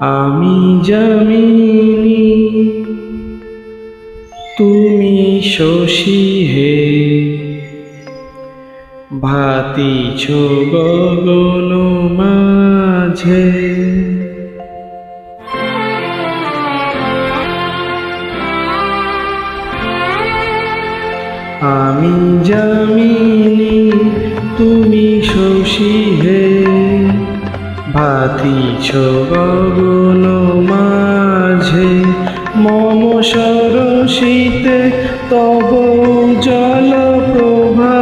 আমি যামিনী তুমি শশী হে, ভাতিছ গগন মাঝে। আমি যামিনী তুমি শশী হে, ভাতিছ গগন মাঝে। মম সরসিতে তব জল প্রভা,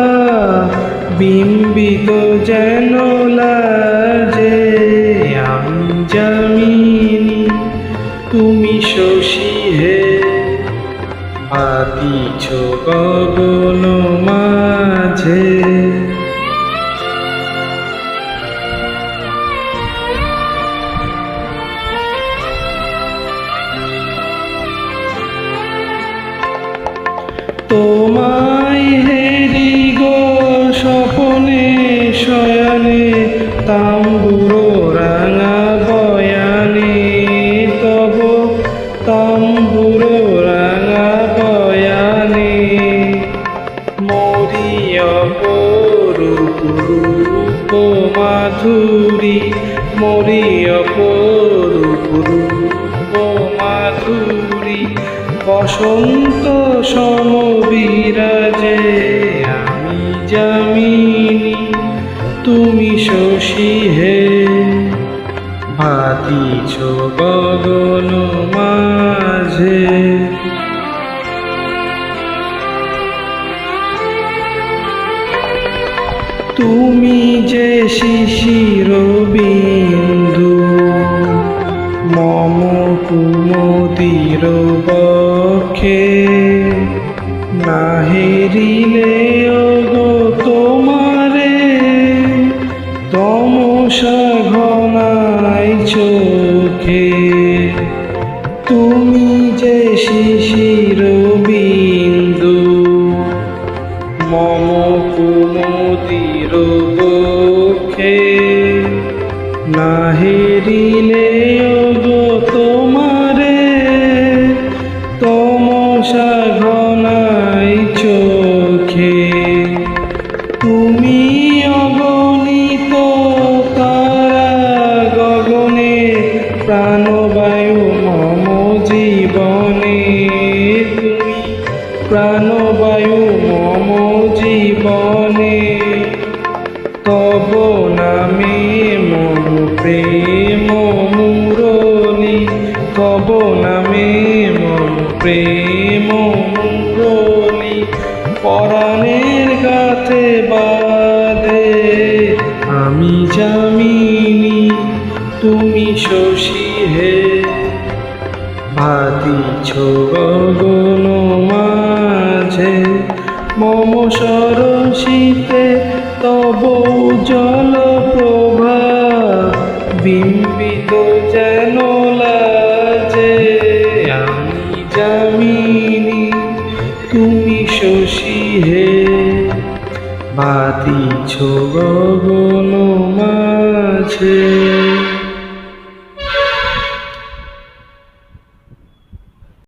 বিম্বিত যেন লাজে। আমি যামিনী তুমি শশী হে, ভাতিছ গগন মাঝে। তোমায় হেরি গো স্বপনে শয়নে, তাম্বুরো রাঙা বয়ানে। তব তাম্বুরো রাঙা বয়ানে, মরি অপরূপ রূপ মাধুরী, মরি অপরূপ রূপ মাধুরী। বসন্ত সম বিরাজে, আমি যামিনী তুমি শশী হে, ভাতিছ গগন মাঝে। তুমি যে শিশির বিন্দু, মম কুমুদির বক্ষে। না হেরিলে ওগো তোমারে, তমসা ঘনায় চোখে। তুমি যে শিশির বিন্দু, মম কুমুদির বক্ষে। না হেরিলে ওগো তোমারে, তমসা ঘনায় চোখে। তুমি অগণিত তারা গগনে, প্রাণবায়ু মম জীবনে। তুমি প্রাণবায়ু মম জীবনে, তব নামে মম প্রেম মুরলী। তব নামে মম প্রেম মুরলী, পরাণের গাথে বাঁধে। আমি যামিনী তুমি শশী হে, ভাতিছ গগন মাঝে। মম সরসিতে তব জল প্রভা, বিম্বিত যেন লাজে। আমি যামিনী তুমি শশী হে, ভাতিছ গগন মাঝে।